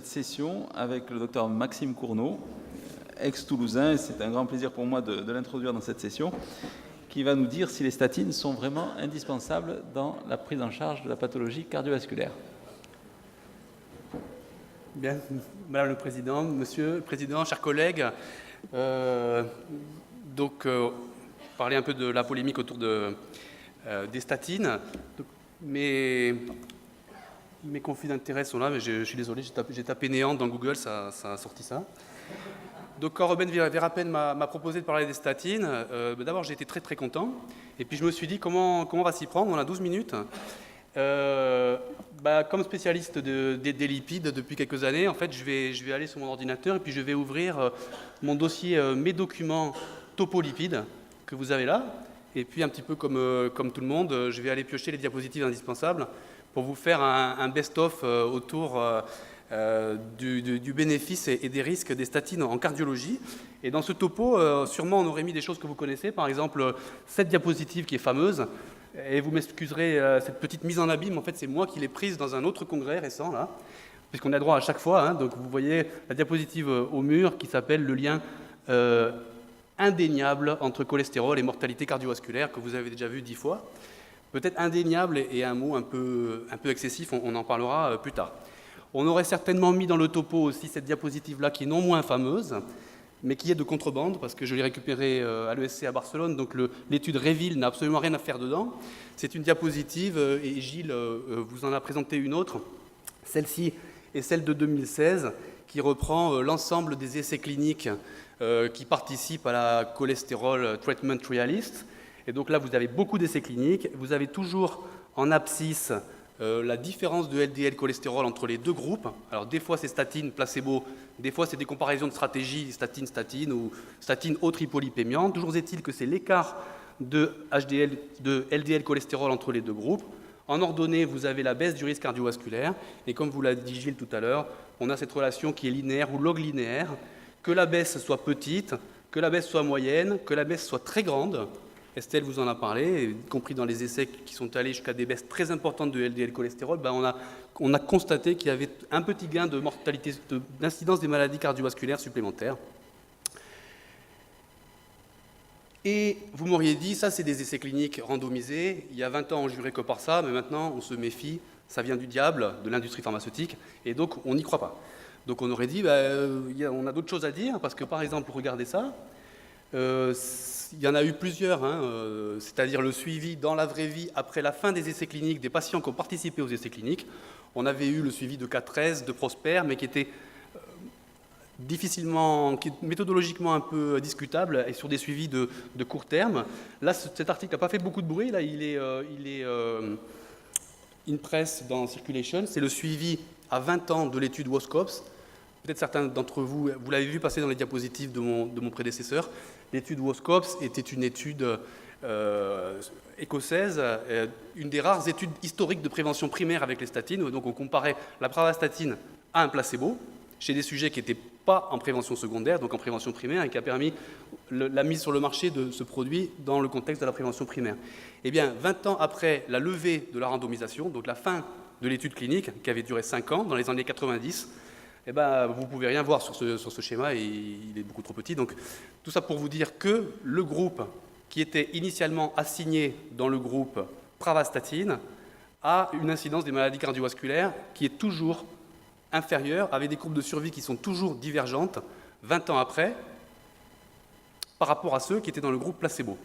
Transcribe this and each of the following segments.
session avec le docteur Maxime Cournot, ex-toulousain, et c'est un grand plaisir pour moi de l'introduire dans cette session, qui va nous dire si les statines sont vraiment indispensables dans la prise en charge de la pathologie cardiovasculaire. Bien, Madame le Président, Monsieur le Président, chers collègues, parler un peu de la polémique autour des statines. Donc, mes conflits d'intérêts sont là, mais je suis désolé, j'ai tapé néant dans Google, ça a sorti ça. Donc quand Ruben Verhapen m'a proposé de parler des statines, d'abord j'ai été très très content, et puis je me suis dit comment on va s'y prendre, on a 12 minutes. Comme spécialiste des lipides depuis quelques années, en fait, je vais aller sur mon ordinateur et puis je vais ouvrir mon dossier Mes documents topolipides que vous avez là. Et puis, un petit peu comme tout le monde, je vais aller piocher les diapositives indispensables pour vous faire un best-of autour du bénéfice et des risques des statines en cardiologie. Et dans ce topo, sûrement, on aurait mis des choses que vous connaissez. Par exemple, cette diapositive qui est fameuse. Et vous m'excuserez cette petite mise en abîme, en fait c'est moi qui l'ai prise dans un autre congrès récent, là, puisqu'on a droit à chaque fois, hein, donc vous voyez la diapositive au mur qui s'appelle le lien indéniable entre cholestérol et mortalité cardiovasculaire, que vous avez déjà vu 10 fois. Peut-être indéniable et un mot un peu excessif, on en parlera plus tard. On aurait certainement mis dans le topo aussi cette diapositive-là qui est non moins fameuse, mais qui est de contrebande, parce que je l'ai récupérée à l'ESC à Barcelone, donc l'étude Réville n'a absolument rien à faire dedans. C'est une diapositive, et Gilles vous en a présenté une autre. Celle-ci est celle de 2016, qui reprend l'ensemble des essais cliniques qui participent à la Cholesterol Treatment Realist. Et donc là, vous avez beaucoup d'essais cliniques. Vous avez toujours en abscisse la différence de LDL cholestérol entre les deux groupes. Alors des fois c'est statine, placebo, des fois c'est des comparaisons de stratégie, statine ou statine autre hypolipémiante. Toujours est-il que c'est l'écart de LDL cholestérol entre les deux groupes. En ordonnée, vous avez la baisse du risque cardiovasculaire. Et comme vous l'a dit Gilles tout à l'heure, on a cette relation qui est linéaire ou log linéaire. Que la baisse soit petite, que la baisse soit moyenne, que la baisse soit très grande. Estelle vous en a parlé, y compris dans les essais qui sont allés jusqu'à des baisses très importantes de LDL cholestérol, on a constaté qu'il y avait un petit gain de mortalité, d'incidence des maladies cardiovasculaires supplémentaires. Et vous m'auriez dit, ça c'est des essais cliniques randomisés, il y a 20 ans on jurait que par ça, mais maintenant on se méfie, ça vient du diable, de l'industrie pharmaceutique, et donc on n'y croit pas. Donc on aurait dit, on a d'autres choses à dire, parce que par exemple, regardez ça, il y en a eu plusieurs, c'est-à-dire le suivi dans la vraie vie après la fin des essais cliniques des patients qui ont participé aux essais cliniques. On avait eu le suivi de K13, de Prosper, mais qui était méthodologiquement un peu discutable et sur des suivis de court terme. Là, cet article n'a pas fait beaucoup de bruit, là il est in press dans Circulation. C'est le suivi à 20 ans de l'étude WOSCOPS. Peut-être certains d'entre vous, vous l'avez vu passer dans les diapositives de mon prédécesseur. L'étude WOSCOPS était une étude écossaise, une des rares études historiques de prévention primaire avec les statines. Donc on comparait la pravastatine à un placebo chez des sujets qui n'étaient pas en prévention secondaire, donc en prévention primaire, et qui a permis la mise sur le marché de ce produit dans le contexte de la prévention primaire. Eh bien, 20 ans après la levée de la randomisation, donc la fin de l'étude clinique, qui avait duré 5 ans, dans les années 90, vous ne pouvez rien voir sur ce schéma, et il est beaucoup trop petit. Donc, tout ça pour vous dire que le groupe qui était initialement assigné dans le groupe pravastatine a une incidence des maladies cardiovasculaires qui est toujours inférieure, avec des courbes de survie qui sont toujours divergentes, 20 ans après, par rapport à ceux qui étaient dans le groupe placebo.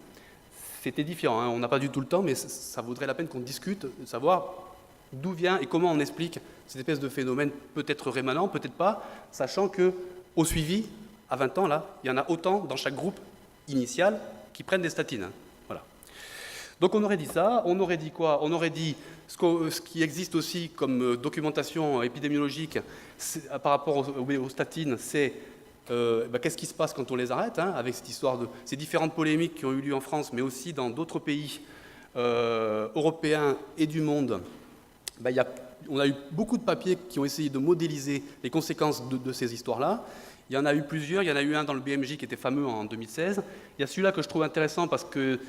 C'était différent, on n'a pas du tout le temps, mais ça vaudrait la peine qu'on discute, de savoir d'où vient et comment on explique cette espèce de phénomène peut-être rémanent, peut-être pas, sachant qu'au suivi, à 20 ans, là, il y en a autant dans chaque groupe initial qui prennent des statines. Voilà. Donc on aurait dit ça, on aurait dit quoi? On aurait dit ce qui existe aussi comme documentation épidémiologique par rapport aux statines, c'est qu'est-ce qui se passe quand on les arrête, avec cette histoire de ces différentes polémiques qui ont eu lieu en France, mais aussi dans d'autres pays européens et du monde. On a eu beaucoup de papiers qui ont essayé de modéliser les conséquences de ces histoires-là. Il y en a eu plusieurs. Il y en a eu un dans le BMJ qui était fameux en 2016. Il y a celui-là que je trouve intéressant parce que,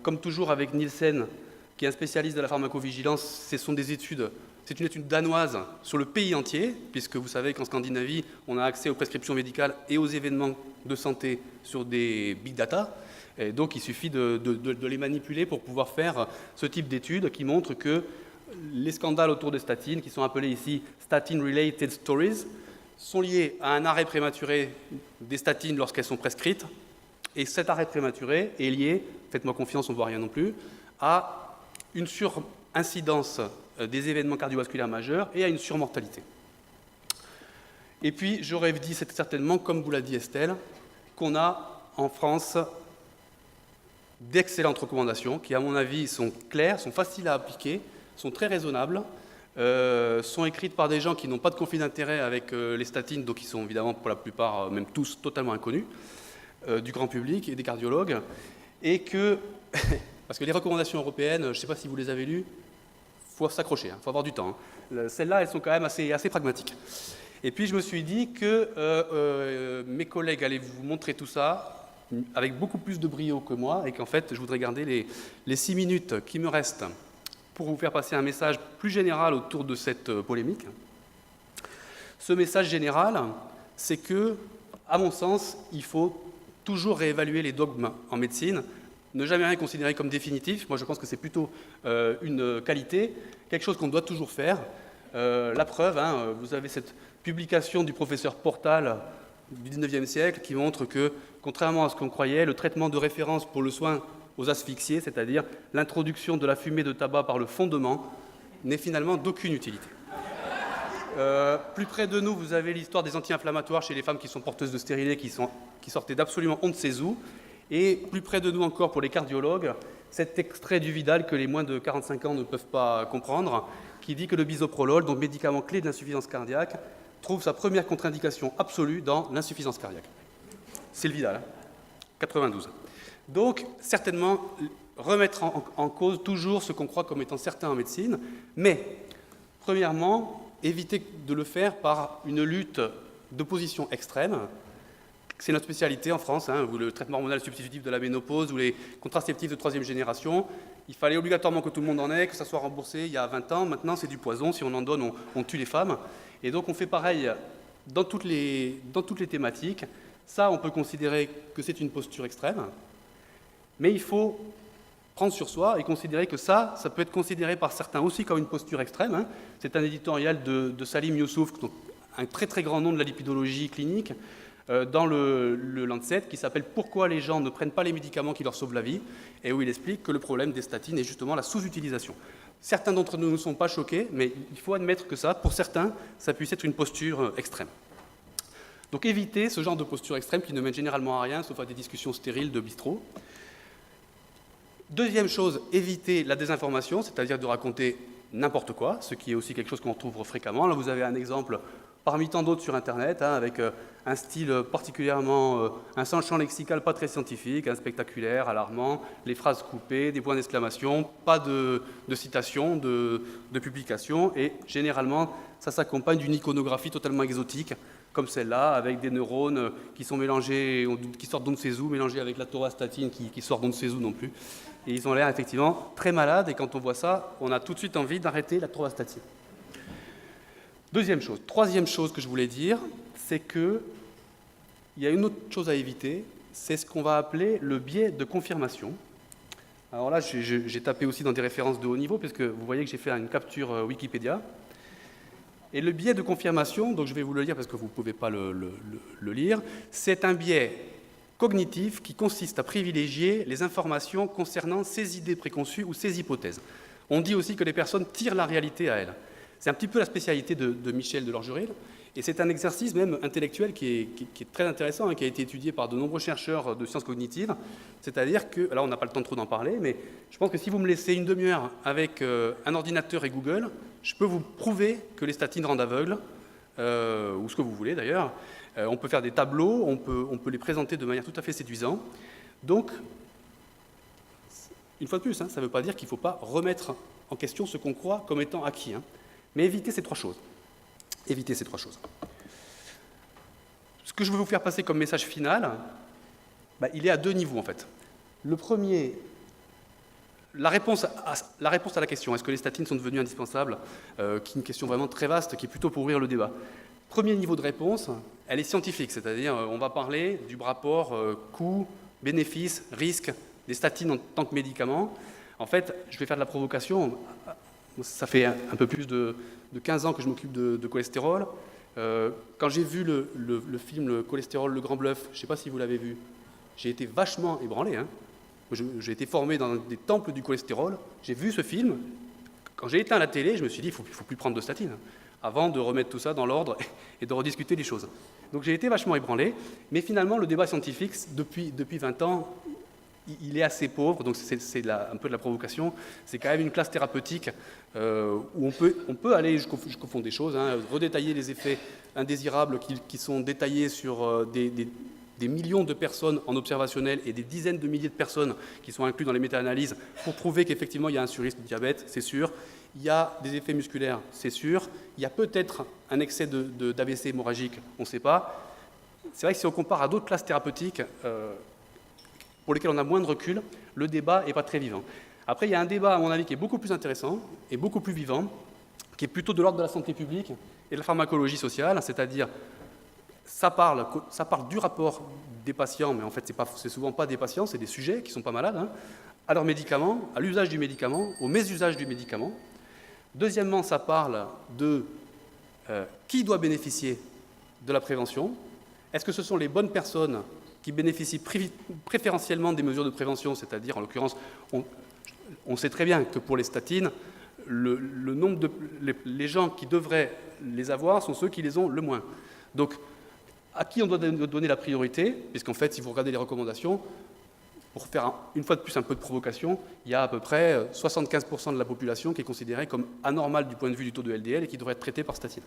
comme toujours avec Nielsen, qui est un spécialiste de la pharmacovigilance, ce sont des études C'est une étude danoise sur le pays entier, puisque vous savez qu'en Scandinavie, on a accès aux prescriptions médicales et aux événements de santé sur des big data. Et donc, il suffit de les manipuler pour pouvoir faire ce type d'études qui montrent que les scandales autour des statines, qui sont appelés ici statin-related stories, sont liés à un arrêt prématuré des statines lorsqu'elles sont prescrites. Et cet arrêt prématuré est lié, faites-moi confiance, on ne voit rien non plus, à une surincidence des événements cardiovasculaires majeurs et à une surmortalité. Et puis, j'aurais dit certainement, comme vous l'a dit Estelle, qu'on a en France d'excellentes recommandations qui, à mon avis, sont claires, sont faciles à appliquer, sont très raisonnables, sont écrites par des gens qui n'ont pas de conflit d'intérêt avec les statines, donc qui sont évidemment pour la plupart, même tous, totalement inconnus du grand public et des cardiologues, et que, parce que les recommandations européennes, je ne sais pas si vous les avez lues, il faut s'accrocher, il faut avoir du temps. Celles-là, elles sont quand même assez pragmatiques. Et puis je me suis dit que mes collègues allaient vous montrer tout ça avec beaucoup plus de brio que moi, et qu'en fait, je voudrais garder les 6 minutes qui me restent pour vous faire passer un message plus général autour de cette polémique. Ce message général, c'est que, à mon sens, il faut toujours réévaluer les dogmes en médecine, ne jamais rien considérer comme définitif. Moi, je pense que c'est plutôt une qualité, quelque chose qu'on doit toujours faire. La preuve, vous avez cette publication du professeur Portal du 19e siècle qui montre que, contrairement à ce qu'on croyait, le traitement de référence pour le soin aux asphyxiés, c'est-à-dire l'introduction de la fumée de tabac par le fondement, n'est finalement d'aucune utilité. Plus près de nous, vous avez l'histoire des anti-inflammatoires chez les femmes qui sont porteuses de stérilés, qui sortaient d'absolument on ne sait où. Et plus près de nous encore pour les cardiologues, cet extrait du Vidal que les moins de 45 ans ne peuvent pas comprendre, qui dit que le bisoprolol, donc médicament clé de l'insuffisance cardiaque, trouve sa première contre-indication absolue dans l'insuffisance cardiaque. C'est le Vidal, 92. Donc, certainement, remettre en cause toujours ce qu'on croit comme étant certain en médecine, mais, premièrement, éviter de le faire par une lutte d'opposition extrême. C'est notre spécialité en France, le traitement hormonal substitutif de la ménopause ou les contraceptifs de 3e génération. Il fallait obligatoirement que tout le monde en ait, que ça soit remboursé il y a 20 ans. Maintenant, c'est du poison. Si on en donne, on tue les femmes. Et donc, on fait pareil dans toutes les thématiques. Ça, on peut considérer que c'est une posture extrême. Mais il faut prendre sur soi et considérer que ça peut être considéré par certains aussi comme une posture extrême. C'est un éditorial de Salim Youssouf, un très très grand nom de la lipidologie clinique, dans le Lancet, qui s'appelle « Pourquoi les gens ne prennent pas les médicaments qui leur sauvent la vie ?» et où il explique que le problème des statines est justement la sous-utilisation. Certains d'entre nous ne sont pas choqués, mais il faut admettre que ça, pour certains, ça puisse être une posture extrême. Donc évitez ce genre de posture extrême qui ne mène généralement à rien, sauf à des discussions stériles de bistrot. Deuxième chose, évitez la désinformation, c'est-à-dire de raconter n'importe quoi, ce qui est aussi quelque chose qu'on retrouve fréquemment. Là, vous avez un exemple parmi tant d'autres sur Internet, avec un style particulièrement, un champ lexical pas très scientifique, spectaculaire, alarmant, les phrases coupées, des points d'exclamation, pas de citations, de publications, et généralement, ça s'accompagne d'une iconographie totalement exotique, comme celle-là, avec des neurones qui sont mélangés, qui sortent d'on ne sait où, mélangés avec la torvastatine qui sort d'on ne sait où non plus. Et ils ont l'air effectivement très malades, et quand on voit ça, on a tout de suite envie d'arrêter la torvastatine. Deuxième chose. Troisième chose que je voulais dire, c'est qu'il y a une autre chose à éviter, c'est ce qu'on va appeler le biais de confirmation. Alors là, j'ai tapé aussi dans des références de haut niveau, puisque vous voyez que j'ai fait une capture Wikipédia. Et le biais de confirmation, donc je vais vous le lire parce que vous ne pouvez pas le lire, c'est un biais cognitif qui consiste à privilégier les informations concernant ses idées préconçues ou ses hypothèses. On dit aussi que les personnes tirent la réalité à elles. C'est un petit peu la spécialité de Michel Delorgeril, et c'est un exercice même intellectuel qui est très intéressant, qui a été étudié par de nombreux chercheurs de sciences cognitives. C'est-à-dire que, alors on n'a pas le temps trop d'en parler, mais je pense que si vous me laissez une demi-heure avec un ordinateur et Google, je peux vous prouver que les statines rendent aveugle, ou ce que vous voulez d'ailleurs. On peut faire des tableaux, on peut les présenter de manière tout à fait séduisante. Donc, une fois de plus, ça ne veut pas dire qu'il ne faut pas remettre en question ce qu'on croit comme étant acquis. Mais évitez ces trois choses. Évitez ces trois choses. Ce que je veux vous faire passer comme message final, il est à deux niveaux en fait. Le premier la réponse à la question, est-ce que les statines sont devenues indispensables, qui est une question vraiment très vaste, qui est plutôt pour ouvrir le débat. Premier niveau de réponse, elle est scientifique, c'est-à-dire on va parler du rapport coût, bénéfice, risque des statines en tant que médicament. En fait, je vais faire de la provocation. Ça fait un peu plus de 15 ans que je m'occupe de cholestérol. Quand j'ai vu le film Le cholestérol, le grand bluff, je ne sais pas si vous l'avez vu, j'ai été vachement ébranlé. J'ai été formé dans des temples du cholestérol. J'ai vu ce film. Quand j'ai éteint la télé, je me suis dit, il ne faut plus prendre de statine, avant de remettre tout ça dans l'ordre et de rediscuter les choses. Donc j'ai été vachement ébranlé. Mais finalement, le débat scientifique, depuis 20 ans, il est assez pauvre. Donc c'est un peu de la provocation. C'est quand même une classe thérapeutique où on peut aller jusqu'au fond des choses, redétailler les effets indésirables qui sont détaillés sur des millions de personnes en observationnel et des dizaines de milliers de personnes qui sont incluses dans les méta-analyses pour prouver qu'effectivement il y a un surrisque de diabète, c'est sûr. Il y a des effets musculaires, c'est sûr. Il y a peut-être un excès d'AVC hémorragique, on ne sait pas. C'est vrai que si on compare à d'autres classes thérapeutiques pour lesquelles on a moins de recul, le débat n'est pas très vivant. Après, il y a un débat, à mon avis, qui est beaucoup plus intéressant et beaucoup plus vivant, qui est plutôt de l'ordre de la santé publique et de la pharmacologie sociale, c'est-à-dire ça parle du rapport des patients, mais en fait, c'est souvent pas des patients, c'est des sujets qui ne sont pas malades, à leurs médicaments, à l'usage du médicament, au mésusage du médicament. Deuxièmement, ça parle de qui doit bénéficier de la prévention. Est-ce que ce sont les bonnes personnes qui bénéficient préférentiellement des mesures de prévention, c'est-à-dire, en l'occurrence, on sait très bien que pour les statines, les gens qui devraient les avoir sont ceux qui les ont le moins. Donc, à qui on doit donner la priorité, puisqu'en fait, si vous regardez les recommandations, pour faire une fois de plus un peu de provocation, il y a à peu près 75% de la population qui est considérée comme anormale du point de vue du taux de LDL et qui devrait être traitée par statine.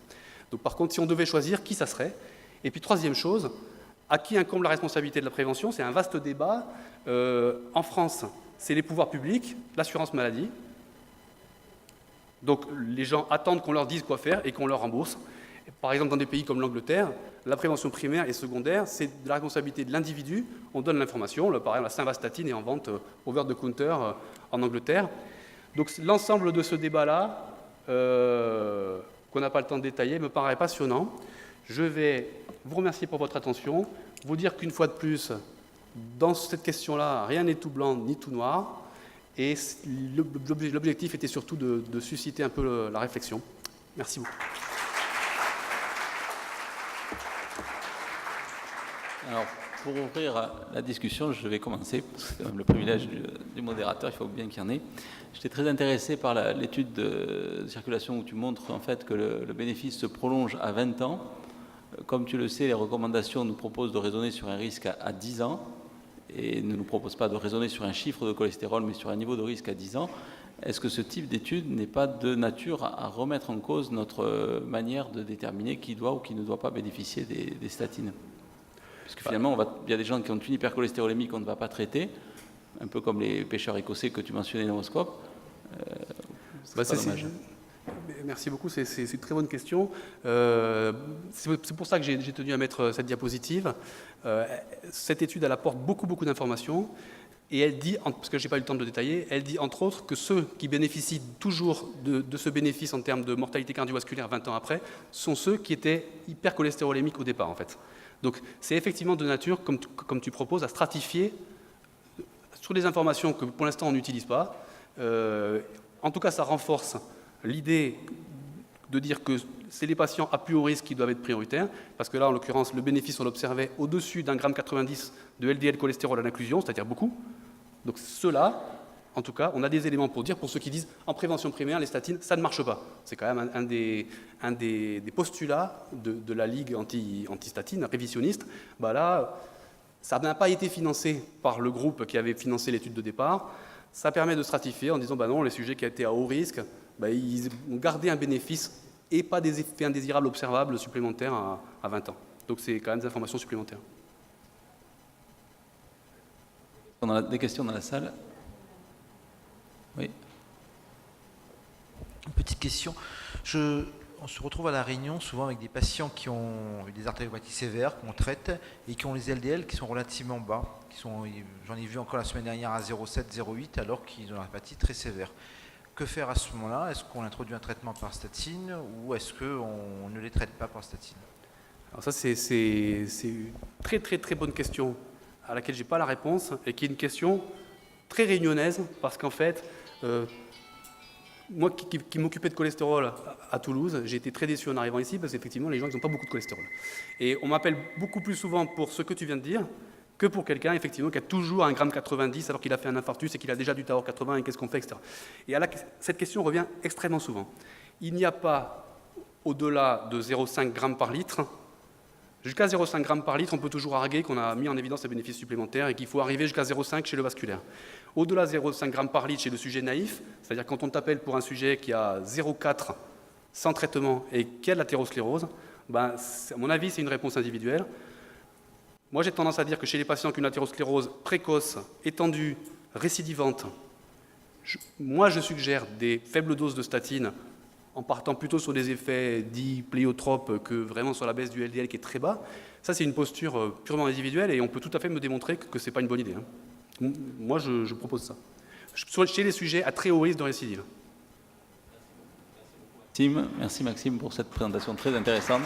Donc par contre, si on devait choisir, qui ça serait? Et puis troisième chose, à qui incombe la responsabilité de la prévention? C'est un vaste débat. En France, c'est les pouvoirs publics, l'assurance maladie. Donc les gens attendent qu'on leur dise quoi faire et qu'on leur rembourse. Par exemple, dans des pays comme l'Angleterre, la prévention primaire et secondaire, c'est de la responsabilité de l'individu. On donne l'information. Par exemple, la simvastatine est en vente over the counter en Angleterre. Donc l'ensemble de ce débat-là, qu'on n'a pas le temps de détailler, me paraît passionnant. Je vais vous remercier pour votre attention, vous dire qu'une fois de plus, dans cette question-là, rien n'est tout blanc ni tout noir. Et l'objectif était surtout de susciter un peu la réflexion. Merci beaucoup. Alors, pour ouvrir la discussion, je vais commencer, parce que c'est quand même le privilège du modérateur, il faut bien qu'il y en ait. J'étais très intéressé par l'étude de circulation où tu montres en fait que le bénéfice se prolonge à 20 ans. Comme tu le sais, les recommandations nous proposent de raisonner sur un risque à 10 ans et ne nous proposent pas de raisonner sur un chiffre de cholestérol, mais sur un niveau de risque à 10 ans. Est-ce que ce type d'étude n'est pas de nature à remettre en cause notre manière de déterminer qui doit ou qui ne doit pas bénéficier des statines ? Parce que finalement, il y a des gens qui ont une hypercholestérolémie qu'on ne va pas traiter, un peu comme les pêcheurs écossais que tu mentionnais dans Horoscope. C'est dommage. Merci beaucoup, c'est une très bonne question. C'est pour ça que j'ai tenu à mettre cette diapositive. Cette étude, elle apporte beaucoup d'informations. Et elle dit, parce que je n'ai pas eu le temps de le détailler, elle dit entre autres que ceux qui bénéficient toujours de ce bénéfice en termes de mortalité cardiovasculaire 20 ans après sont ceux qui étaient hypercholestérolémiques au départ, en fait. Donc c'est effectivement de nature, comme tu proposes, à stratifier sur des informations que pour l'instant on n'utilise pas. En tout cas, ça renforce l'idée de dire que c'est les patients à plus haut risque qui doivent être prioritaires, parce que là, en l'occurrence, le bénéfice, on l'observait au-dessus d'1,90 g de LDL cholestérol à l'inclusion, c'est-à-dire beaucoup. Donc ceux-là, en tout cas, on a des éléments pour dire, pour ceux qui disent en prévention primaire, les statines, ça ne marche pas. C'est quand même un des postulats de la Ligue anti-statine, révisionniste. Là, ça n'a pas été financé par le groupe qui avait financé l'étude de départ. Ça permet de stratifier en disant, non, les sujets qui étaient à haut risque, ils ont gardé un bénéfice et pas des effets indésirables observables supplémentaires à 20 ans. Donc c'est quand même des informations supplémentaires. On a des questions dans la salle? Oui. Une petite question. Je on se retrouve à La Réunion souvent avec des patients qui ont eu des artériopathies sévères qu'on traite et qui ont les LDL qui sont relativement bas. J'en ai vu encore la semaine dernière à 0,7, 0,8 alors qu'ils ont une apathie très sévère. Que faire à ce moment-là? Est-ce qu'on introduit un traitement par statine ou est-ce qu'on ne les traite pas par statine? Alors ça, c'est une très très très bonne question à laquelle je n'ai pas la réponse et qui est une question très réunionnaise parce qu'en fait, moi qui m'occupais de cholestérol à Toulouse, j'ai été très déçu en arrivant ici parce qu'effectivement, les gens, ils n'ont pas beaucoup de cholestérol. Et on m'appelle beaucoup plus souvent pour ce que tu viens de dire que pour quelqu'un, effectivement, qui a toujours 1,90 g alors qu'il a fait un infarctus et qu'il a déjà du Tavor 80 et qu'est-ce qu'on fait, etc. Et cette question revient extrêmement souvent. Il n'y a pas, au-delà de 0,5 g par litre, jusqu'à 0,5 g par litre, on peut toujours arguer qu'on a mis en évidence des bénéfices supplémentaires et qu'il faut arriver jusqu'à 0,5 chez le vasculaire. Au-delà de 0,5 g par litre chez le sujet naïf, c'est-à-dire quand on t'appelle pour un sujet qui a 0,4 sans traitement et qui a de l'athérosclérose, à mon avis, c'est une réponse individuelle. Moi, j'ai tendance à dire que chez les patients qui ont une athérosclérose précoce, étendue, récidivante, je suggère des faibles doses de statine en partant plutôt sur des effets dits pléiotropes que vraiment sur la baisse du LDL qui est très bas. Ça, c'est une posture purement individuelle et on peut tout à fait me démontrer que ce n'est pas une bonne idée. Moi, je propose ça. Chez les sujets à très haut risque de récidive. Merci Maxime pour cette présentation très intéressante.